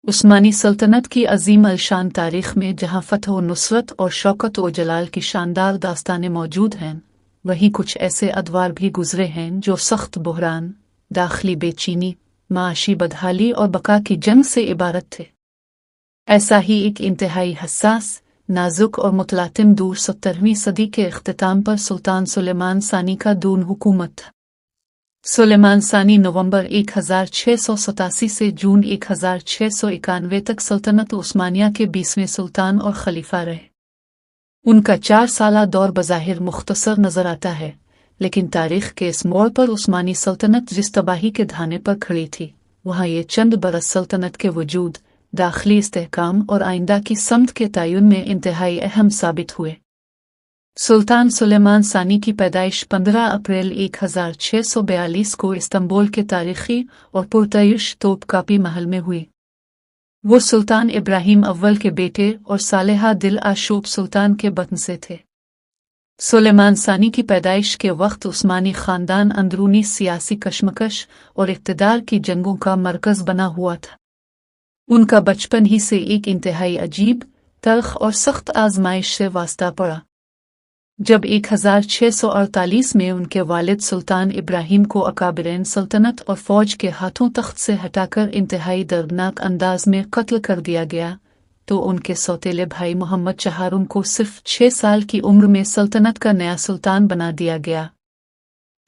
उस्मानी सल्तनत की अजीम अलशान तारीख में जहाँ फतह व नुसरत और शौकत व जलाल की शानदार दास्तानें मौजूद हैं, वहीं कुछ ऐसे अदवार भी गुजरे हैं जो सख्त बहरान, दाखिली बेचैनी, माशी बदहाली और बका की जंग से इबारत थे। ऐसा ही एक इंतहाई हसास, नाजुक और मुतलातिम दूर 17वीं सदी के इख्तिताम पर सुल्तान सुलेमान सानी का दून हुकूमत था। सुलेमान सानी नवंबर 1687 से जून 1691 तक सल्तनत उस्मानिया के 20वें सुल्तान और खलीफा रहे। उनका 4 साला दौर बज़ाहिर मुख्तसर नजर आता है, लेकिन तारीख के इस मोड़ पर उस्मानी सल्तनत जिस तबाही के धाने पर खड़ी थी, वहाँ ये चंद बरस सल्तनत के वजूद, दाखिली इस्तेहकाम और आइंदा की समत के तयन में इंतहाई अहम साबित हुए। सुल्तान सुलेमान सानी की पैदाइश 15 अप्रैल 1642 को इस्तांबुल के तारीखी और पुरतयश तोपकापी महल में हुई। वो सुल्तान इब्राहिम अव्वल के बेटे और सालेहा दिल आशूब सुल्तान के बतन से थे। सुलेमान सानी की पैदाइश के वक्त उस्मानी खानदान अंदरूनी सियासी कशमकश और इक़्तिदार की जंगों का मरकज बना हुआ था। उनका बचपन ही से एक इंतहाई अजीब, तल्ख और सख्त आजमाइश से वास्ता पड़ा। जब 1648 में उनके वालिद सुल्तान इब्राहिम को अकाबिरीन सल्तनत और फौज के हाथों तख्त से हटाकर इंतहाई दर्दनाक अंदाज में कत्ल कर दिया गया, तो उनके सौतेले भाई मोहम्मद चहारुम को सिर्फ 6 साल की उम्र में सल्तनत का नया सुल्तान बना दिया गया।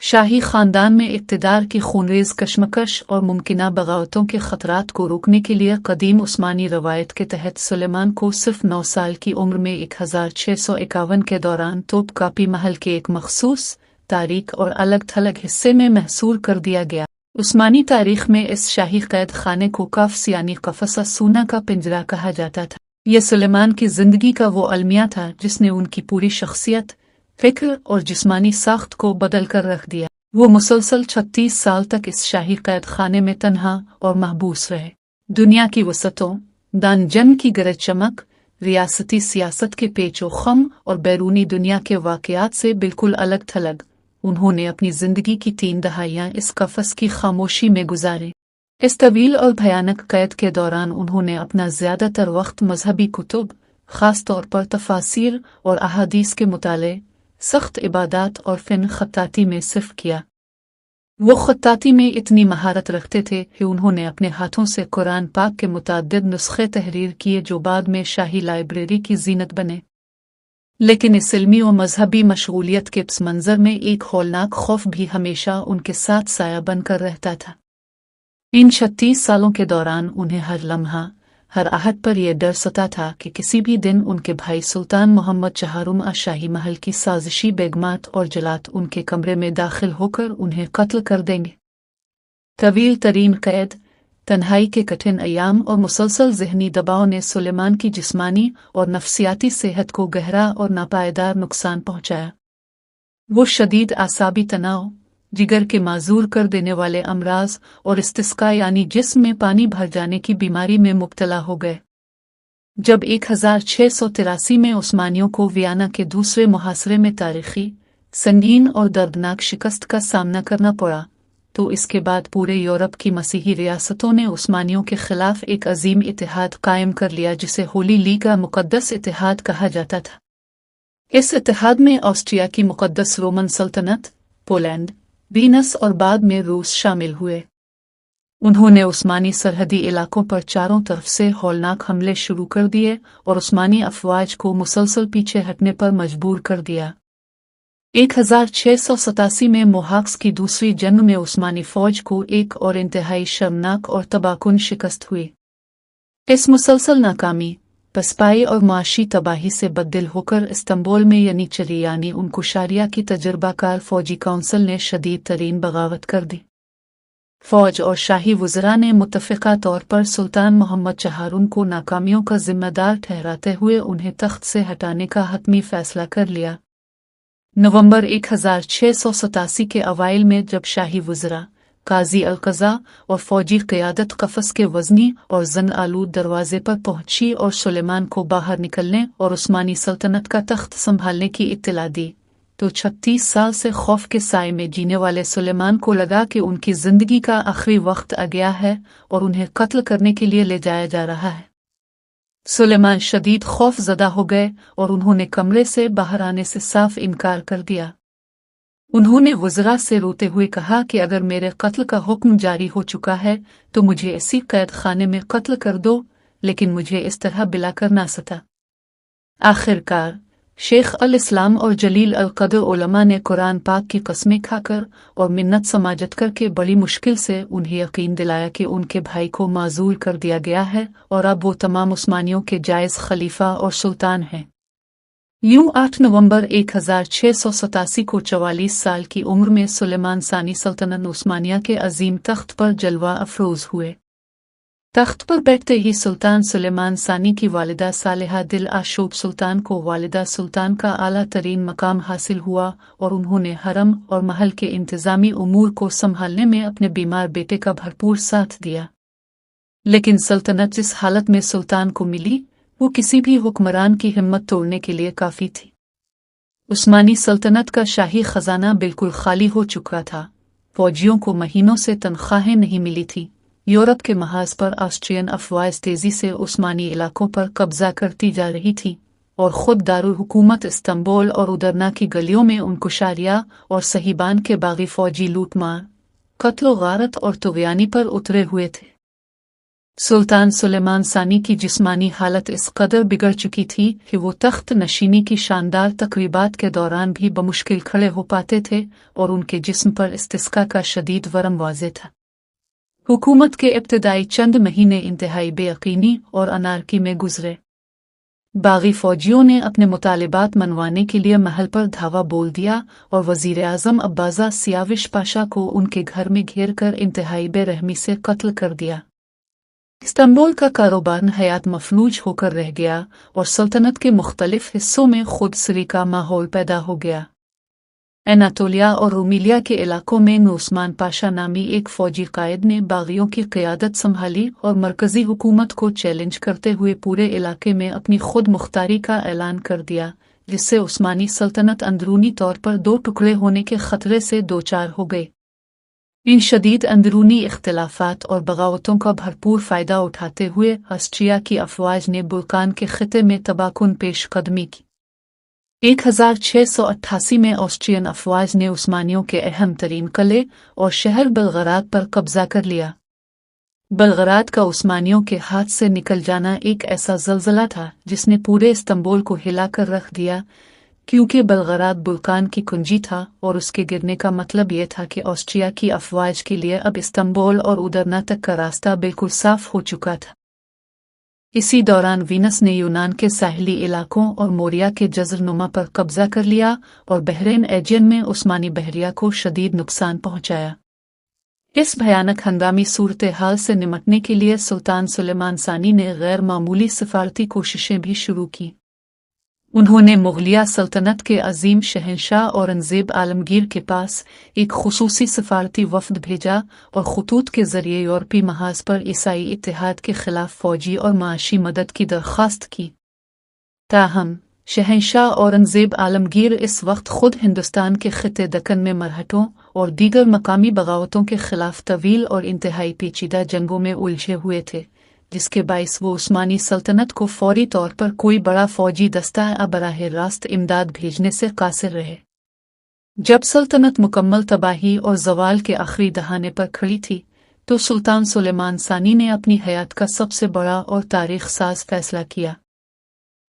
शाही खानदान में इक़्तिदार की खूनरेज़ कशमकश और मुमकिना बगावतों के ख़तरात को रोकने के लिए कदीम उस्मानी रवायत के तहत सुलेमान को सिर्फ 9 साल की उम्र में 1651 के दौरान तोपकापी महल के एक मखसूस, तारीक और अलग थलग हिस्से में महसूर कर दिया गया। उस्मानी तारीख में इस शाही कैद खाने को कफ्स यानी कफसा सूना का पिंजरा कहा जाता था। यह सुलेमान की ज़िंदगी का वो अलमिया था जिसने उनकी पूरी शख्सियत, फिक्र और जिस्मानी साख्त को बदल कर रख दिया। वो मुसलसल 36 साल तक इस शाही कैद खाने में तन्हा और महबूस रहे। दुनिया की वसतों, दान जंग की गरज चमक, रियासती सियासत के पेचो खम और बैरूनी दुनिया के वाक़यात से बिल्कुल अलग थलग उन्होंने अपनी ज़िंदगी की 3 दहाइयाँ इस कफस की खामोशी में गुजारी। इस तवील और भयानक कैद के दौरान उन्होंने अपना ज़्यादातर वक्त मजहबी कुतुब, ख़ास तौर पर तफासीर और अहादीस के मुताले, सख्त इबादत और फ़िन ख़त्ताती में सिर्फ किया। वो ख़त्ताती में इतनी महारत रखते थे कि उन्होंने अपने हाथों से कुरान पाक के मुतअद्दिद नुस्खे तहरीर किए जो बाद में शाही लाइब्रेरी की ज़ीनत बने। लेकिन इस इल्मी और मजहबी मशगूलियत के पस मंज़र में एक हौलनाक खौफ भी हमेशा उनके साथ साया बनकर रहता था। इन 36 सालों के दौरान उन्हें हर लम्हा, हर आहट पर यह डर सता था कि किसी भी दिन उनके भाई सुल्तान मोहम्मद चहारुम शाही महल की साजिशी बेगमात और जलात उनके कमरे में दाखिल होकर उन्हें कत्ल कर देंगे। तवील तरीन कैद, तन्हाई के कठिन अयाम और मुसलसल ज़हनी दबाव ने सुलेमान की जिस्मानी और नफ्सियाती सेहत को गहरा और नापायदार नुकसान पहुंचाया। वो शदीद आसाबी तनाव, जिगर के माजूर कर देने वाले अमराज और इस्तिस्का यानी जिस्म में पानी भर जाने की बीमारी में मुब्तला हो गए। जब 1683 में उस्मानियों को वियना के दूसरे मुहासरे में तारीखी, संगीन और दर्दनाक शिकस्त का सामना करना पड़ा, तो इसके बाद पूरे यूरोप की मसीही रियासतों ने उस्मानियों के खिलाफ एक अजीम इतिहाद कायम कर लिया जिसे होली लीगा मुक़द्दस इतिहाद कहा जाता था। इस इतिहाद में ऑस्ट्रिया की मुक़द्दस रोमन सल्तनत, पोलैंड, वीनस और बाद में रूस शामिल हुए। उन्होंने उस्मानी सरहदी इलाकों पर चारों तरफ से हौलनाक हमले शुरू कर दिए और उस्मानी अफवाज को मुसलसल पीछे हटने पर मजबूर कर दिया। 1687 में मोहाक्स की दूसरी जंग में उस्मानी फौज को एक और इंतहाई शर्मनाक और तबाहकुन शिकस्त हुई। इस मुसलसल नाकामी, पसपाई और माशी तबाही से बददिल होकर इस्तांबुल में यनीचरी यानी उनकुशारिया की तजुर्बाकार फौजी काउंसिल ने शदीद तरीन बगावत कर दी। फौज और शाही वज़रा ने मुत्तफ़िक़ा तौर पर सुल्तान मोहम्मद चहारुम को नाकामियों का जिम्मेदार ठहराते हुए उन्हें तख्त से हटाने का हतमी फ़ैसला कर लिया। नवंबर 1687 के अवाइल में जब शाही वज़रा, काजी अल-क़ज़ा और फौजी क़यादत कफ़स के वज़नी और जन आलूद दरवाज़े पर पहुंची और सुलेमान को बाहर निकलने और उस्मानी सल्तनत का तख्त संभालने की इत्तला दी, تو 36 سال سے خوف کے سائے میں جینے والے سلیمان کو لگا کہ ان کی زندگی کا آخری وقت آ گیا ہے اور انہیں قتل کرنے کے لیے لے جایا جا رہا ہے۔ سلیمان شدید خوف زدہ ہو گئے اور انہوں نے کمرے سے باہر آنے سے صاف انکار کر دیا۔ انہوں نے وزراء سے روتے ہوئے کہا کہ اگر میرے قتل کا حکم جاری ہو چکا ہے تو مجھے اسی قید خانے میں قتل کر دو، لیکن مجھے اس طرح بلا کر نہ ستا۔ آخر کار شیخ الاسلام اور جلیل القدر علماء نے قرآن پاک کی قسمیں کھا کر اور منت سماجت کر کے بڑی مشکل سے انہیں یقین دلایا کہ ان کے بھائی کو معزول کر دیا گیا ہے اور اب وہ تمام عثمانیوں کے جائز خلیفہ اور سلطان ہیں۔ یوں 8 نومبر 1687 کو 44 سال کی عمر میں سلیمان ثانی سلطنت عثمانیہ کے عظیم تخت پر جلوہ افروز ہوئے۔ تخت پر بیٹھتے ہی سلطان سلیمان ثانی کی والدہ صالحہ دل آشوب سلطان کو والدہ سلطان کا اعلیٰ ترین مقام حاصل ہوا اور انہوں نے حرم اور محل کے انتظامی امور کو سنبھالنے میں اپنے بیمار بیٹے کا بھرپور ساتھ دیا۔ لیکن سلطنت جس حالت میں سلطان کو ملی وہ کسی بھی حکمران کی ہمت توڑنے کے لیے کافی تھی۔ عثمانی سلطنت کا شاہی خزانہ بالکل خالی ہو چکا تھا، فوجیوں کو مہینوں سے تنخواہیں نہیں ملی تھی، یورپ کے محاذ پر آسٹرین افواج تیزی سے عثمانی علاقوں پر قبضہ کرتی جا رہی تھی اور خود دارالحکومت استنبول اور ادرنا کی گلیوں میں انکشاریہ اور صہیبان کے باغی فوجی لوٹ مار، قتل و غارت اور طغیانی پر اترے ہوئے تھے۔ سلطان سلیمان ثانی کی جسمانی حالت اس قدر بگڑ چکی تھی کہ وہ تخت نشینی کی شاندار تقریبات کے دوران بھی بمشکل کھڑے ہو پاتے تھے اور ان کے جسم پر استسقاء کا شدید ورم واضح تھا۔ حکومت کے ابتدائی چند مہینے انتہائی بے یقینی اور انارکی میں گزرے۔ باغی فوجیوں نے اپنے مطالبات منوانے کے لیے محل پر دھاوا بول دیا اور وزیر اعظم عبازہ سیاوش پاشا کو ان کے گھر میں گھیر کر انتہائی بے رحمی سے قتل کر دیا۔ استنبول کا کاروبار حیات مفلوج ہو کر رہ گیا اور سلطنت کے مختلف حصوں میں خود سری کا ماحول پیدا ہو گیا۔ اناطولیہ اور رومیلیا کے علاقوں میں عثمان پاشا نامی ایک فوجی قائد نے باغیوں کی قیادت سنبھالی اور مرکزی حکومت کو چیلنج کرتے ہوئے پورے علاقے میں اپنی خود مختاری کا اعلان کر دیا، جس سے عثمانی سلطنت اندرونی طور پر دو ٹکڑے ہونے کے خطرے سے دوچار ہو گئی۔ ان شدید اندرونی اختلافات اور بغاوتوں کا بھرپور فائدہ اٹھاتے ہوئے آسٹریا کی افواج نے بلقان کے خطے میں تباہ کن پیش قدمی کی۔ 1688 میں آسٹرین افواج نے عثمانیوں کے اہم ترین قلعے اور شہر بلغراد پر قبضہ کر لیا۔ بلغراد کا عثمانیوں کے ہاتھ سے نکل جانا ایک ایسا زلزلہ تھا جس نے پورے استنبول کو ہلا کر رکھ دیا، کیونکہ بلغراد بلقان کی کنجی تھا اور اس کے گرنے کا مطلب یہ تھا کہ آسٹریا کی افواج کے لیے اب استنبول اور ادرنا تک کا راستہ بالکل صاف ہو چکا تھا۔ اسی دوران وینس نے یونان کے ساحلی علاقوں اور موریا کے جزر نما پر قبضہ کر لیا اور بحرین ایجین میں عثمانی بحریہ کو شدید نقصان پہنچایا۔ اس بھیانک ہنگامی صورتحال سے نمٹنے کے لیے سلطان سلیمان ثانی نے غیر معمولی سفارتی کوششیں بھی شروع کی۔ انہوں نے مغلیہ سلطنت کے عظیم شہنشاہ اورنگزیب عالمگیر کے پاس ایک خصوصی سفارتی وفد بھیجا اور خطوط کے ذریعے یورپی محاذ پر عیسائی اتحاد کے خلاف فوجی اور معاشی مدد کی درخواست کی۔ تاہم شہنشاہ اورنگزیب عالمگیر اس وقت خود ہندوستان کے خطے دکن میں مرہٹوں اور دیگر مقامی بغاوتوں کے خلاف طویل اور انتہائی پیچیدہ جنگوں میں الجھے ہوئے تھے، جس کے باعث وہ عثمانی سلطنت کو فوری طور پر کوئی بڑا فوجی دستہ براہ راست امداد بھیجنے سے قاصر رہے۔ جب سلطنت مکمل تباہی اور زوال کے آخری دہانے پر کھڑی تھی تو سلطان سلیمان ثانی نے اپنی حیات کا سب سے بڑا اور تاریخ ساز فیصلہ کیا۔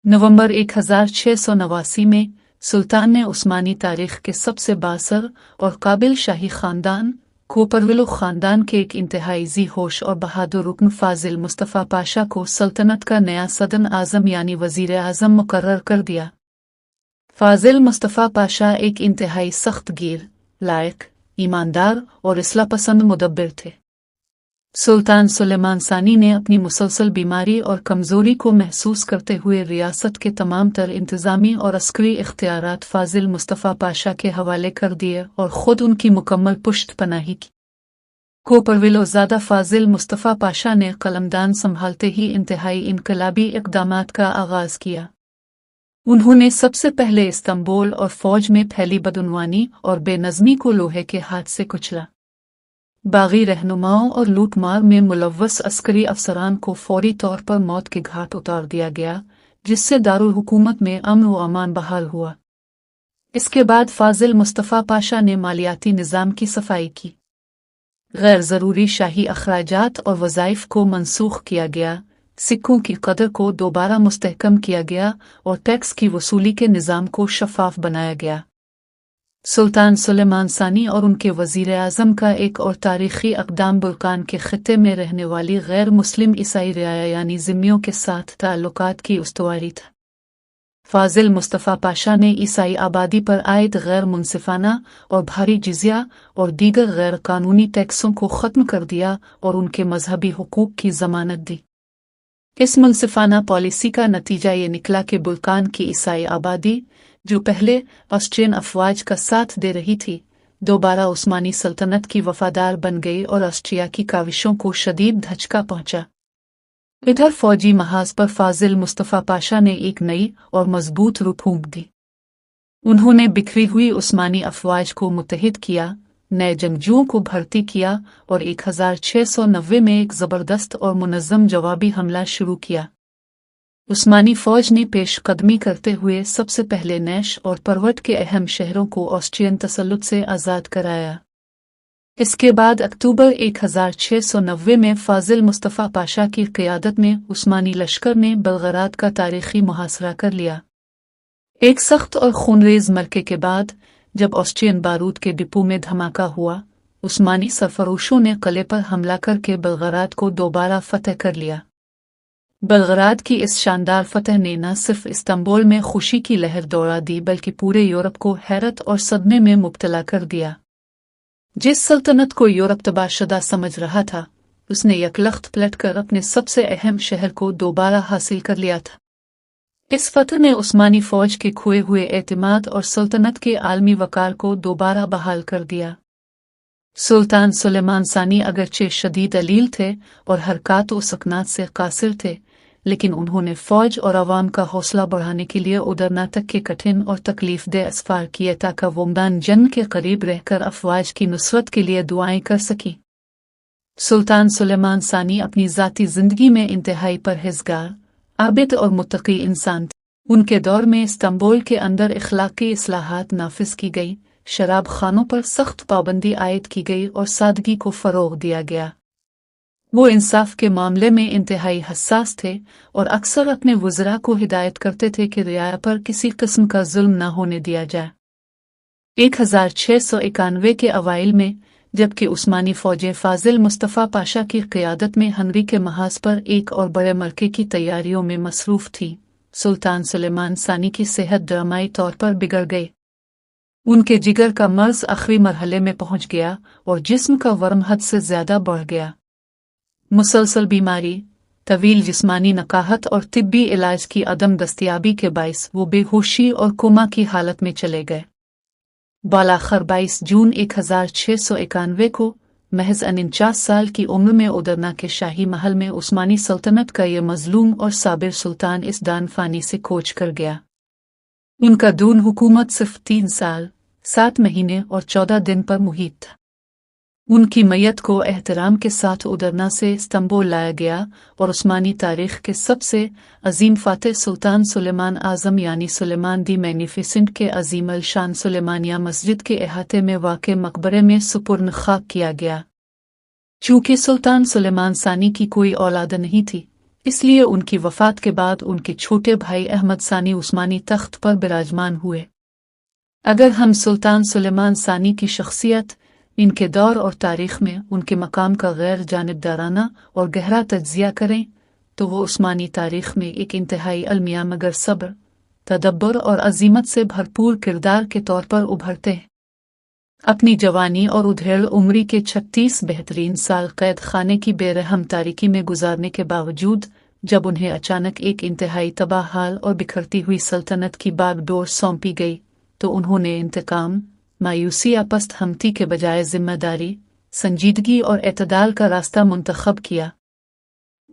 نومبر 1689 میں سلطان نے عثمانی تاریخ کے سب سے بااثر اور قابل شاہی خاندان کوپرولو خاندان کے ایک انتہائی ذی ہوش اور بہادر رکن فاضل مصطفیٰ پاشا کو سلطنت کا نیا صدر اعظم یعنی وزیر اعظم مقرر کر دیا۔ فاضل مصطفیٰ پاشا ایک انتہائی سخت گیر، لائق، ایماندار اور اصلاح پسند مدبر تھے۔ سلطان سلیمان ثانی نے اپنی مسلسل بیماری اور کمزوری کو محسوس کرتے ہوئے ریاست کے تمام تر انتظامی اور عسکری اختیارات فاضل مصطفیٰ پاشا کے حوالے کر دیے اور خود ان کی مکمل پشت پناہی کی۔ کوپرولو زادہ فاضل مصطفیٰ پاشا نے قلمدان سنبھالتے ہی انتہائی انقلابی اقدامات کا آغاز کیا۔ उन्होंने सबसे पहले इस्तांबुल और फौज में फैली बदउनवानी और बेनज़मी को लोहे के हाथ से कुचला। बागी रहनुमाओं और लूटमार में मुलव्वस अस्करी अफसरान को फौरी तौर पर मौत के घाट उतार दिया गया, जिससे दारुल हुकूमत में अमन व अमान बहाल हुआ। इसके बाद फाजिल मुस्तफ़ा पाशा ने मालियाती निज़ाम की सफाई की। गैर ज़रूरी शाही अखराजात और वज़ाइफ को मनसूख किया गया, सिक्कों की कदर को दोबारा मुस्तहकम किया गया और टैक्स की वसूली के निज़ाम को शफाफ बनाया गया। सुल्तान सुलेमान सानी और उनके वज़ीर-ए-आज़म का एक और तारीख़ी अक़दाम बल्कान के ख़ित्ते में रहने वाली गैर मुस्लिम ईसाई रियाया यानी ज़िम्मियों के साथ ताल्लुकात की उस्तवारी था। फाजिल मुस्तफ़ा पाशा ने ईसाई आबादी पर आयद गैर मुनसिफाना और भारी जिज़िया और दीगर गैर कानूनी टैक्सों को ख़त्म कर दिया और उनके मजहबी हुकूक की ज़मानत दी। इस मुनसिफाना पॉलिसी का नतीजा ये निकला कि बल्कान की ईसाई आबादी, जो पहले ऑस्ट्रियन अफवाज का साथ दे रही थी, दोबारा उस्मानी सल्तनत की वफादार बन गई और ऑस्ट्रिया की काविशों को शदीद धचका पहुंचा। इधर फौजी महाज पर फाजिल मुस्तफ़ा पाशा ने एक नई और मजबूत रुख फूंक दी। उन्होंने बिखरी हुई उस्मानी अफवाज को मुत्तहिद किया, नए जंगजुओं को भर्ती किया और 1690 में एक ज़बरदस्त और मुनज़्ज़म जवाबी हमला शुरू किया। उस्मानी फ़ौज ने पेशकदमी करते हुए सबसे पहले नैश और परवट के अहम शहरों को ऑस्ट्रियन तसल्लुत से आज़ाद कराया। इसके बाद अक्टूबर 1690 में फाजिल मुस्तफ़ा पाशा की क़ियादत में उस्मानी लश्कर ने बलगराद का तारीख़ी मुहासरा कर लिया। एक सख्त और खूनरेज़ मरके के बाद जब ऑस्ट्रियन बारूद के डिपो में धमाका हुआ, उस्मानी सरफरोशों ने किले पर हमला करके बलगराद को दोबारा फतह कर लिया। बलगराद की इस शानदार फतह ने न सिर्फ इस्तांबुल में खुशी की लहर दौड़ा दी बल्कि पूरे यूरोप को हैरत और सदमे में मुब्तला कर दिया। जिस सल्तनत को यूरोप तबाहशुदा समझ रहा था, उसने यकलख्त पलटकर अपने सबसे अहम शहर को दोबारा हासिल कर लिया था। इस फतह ने उस्मानी फ़ौज के खोए हुए एतमाद और सल्तनत के आलमी वकार को दोबारा बहाल कर दिया। सुल्तान सुलेमान सानी अगरचे शदीद अलील थे और हरकत व सकनात से कासिर थे, लेकिन उन्होंने फ़ौज और अवाम का हौसला बढ़ाने के लिए उदरना तक के कठिन और तकलीफ दे असफ़ार किए ताकि वो मैदान जंग के करीब रहकर अफ़वाज की नुसरत के लिए दुआएं कर सकी। सुल्तान सुलेमान सानी अपनी ज़ाती ज़िंदगी में इंतहाई परहेज़गार, आबिद और मुत्तकी इंसान थे। उनके दौर में इस्तांबुल के अंदर इखलाकी इस्लाहात नाफिज की गई, शराब खानों पर सख्त पाबंदी आयद की गई और सादगी को फ़रोग़ दिया गया। वो इंसाफ के मामले में इंतहाई हसास थे और अक्सर अपने वज़रा को हिदायत करते थे कि रियाया पर किसी किस्म का जुल्म न होने दिया जाए। 1691 के अवाइल में जबकि उस्मानी फ़ौजें फाजिल मुस्तफ़ा पाशा की क़ियादत में हंगरी के महाज पर एक और बड़े मरके की तैयारियों में मसरूफ़ थी, सुल्तान सुलेमान सानी की सेहत ड्रामाई तौर पर बिगड़ गई। उनके जिगर का मर्ज़ आखिरी मरहले में पहुंच गया और जिस्म का वर्म हद से ज़्यादा बढ़ गया। मुसलसल बीमारी, तवील जिस्मानी नकाहत और तिब्बी इलाज की अदम दस्तयाबी के बाइस वो बेहोशी और कोमा की हालत में चले गए। बालाखर 22 जून 1691 को महज 49 साल की उम्र में उदरना के शाही महल में उस्मानी सल्तनत का ये मजलूम और साबिर सुल्तान इस दान फानी से कोच कर गया। उनका दून हुकूमत सिर्फ 3 साल, 7 महीने और 14 दिन पर मुहित था। उनकी मैयत को एहतराम के साथ उदरना से इस्तांबुल लाया गया और उस्मानी तारीख़ के सबसे अजीम फ़ातिह सुल्तान सुलेमान आज़म यानी सुलेमान दी मैग्निफिसेंट के अजीम अल शान सुलेमानिया मस्जिद के अहाते में वाक़े मकबरे में सुपुर्द खाक किया गया। चूँकि सुल्तान सुलेमान सानी की कोई औलाद नहीं थी, इसलिए उनकी वफ़ात के बाद उनके छोटे भाई अहमद सानी उस्मानी तख्त पर विराजमान हुए। अगर हम सुल्तान सुलेमान सानी की शख्सियत, इनके दौर और तारीख़ में उनके मकाम का गैर जानिबदाराना और गहरा तज्ज़िया करें तो वो उस्मानी तारीख़ में एक इंतहाई अलमिया मगर सब्र, तदब्बर और अज़ीमत से भरपूर किरदार के तौर पर उभरते हैं। अपनी जवानी और उधेड़ उम्री के 36 बेहतरीन साल कैद खाने की बेरहम तारीकी में गुजारने के बावजूद जब उन्हें अचानक एक इंतहाई तबाह हाल और बिखरती हुई सल्तनत की बागडोर सौंपी गई तो उन्होंने इंतकाम, मायूसी या पस्त हमती के बजाय जिम्मेदारी, संजीदगी और एतदाल का रास्ता मुंतखब किया।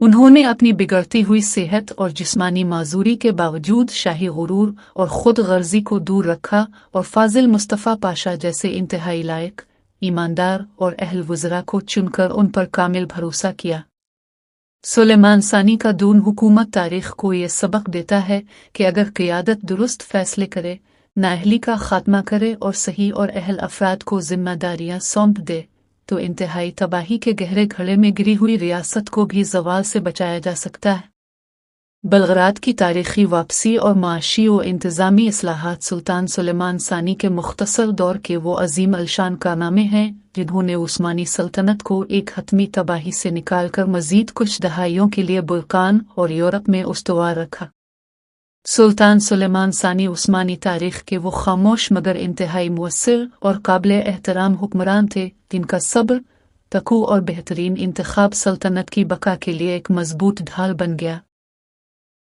उन्होंने अपनी बिगड़ती हुई सेहत और जिस्मानी माजूरी के बावजूद शाही गुरूर और खुद गर्जी को दूर रखा और फाजिल मुस्तफ़ा पाशा जैसे इंतहाई लायक, ईमानदार और अहल वज़रा को चुनकर उन पर कामिल भरोसा किया। सुलेमान सानी का दून हुकूमत तारीख को ये सबक देता है कि अगर क़ियादत दुरुस्त फैसले करे, नाअहली का खात्मा करे और सही और अहल अफराद को जिम्मेदारियां सौंप दे तो इंतहाई तबाही के गहरे घड़े में गिरी हुई रियासत को भी ज़वाल से बचाया जा सकता है। बलगरात की तारीख़ी वापसी और माशी व इंतज़ामी इस्लाहात सुल्तान सुलेमान सानी के मुख्तसर दौर के वो अजीम अलशान कारनामे हैं जिन्होंने उस्मानी सल्तनत को एक हतमी तबाही से निकालकर मज़ीद कुछ दहाइयों के लिए बल्कान और यूरोप में उस्तवार रखा। सुल्तान सुलेमान सानी उस्मानी तारीख़ के वो खामोश मगर इंतहाई मुअस्सिर और काबिल एहतराम हुक्मरान थे जिनका सब्र, तकू और बेहतरीन इंतखाब सल्तनत की बका के लिए एक मजबूत ढाल बन गया।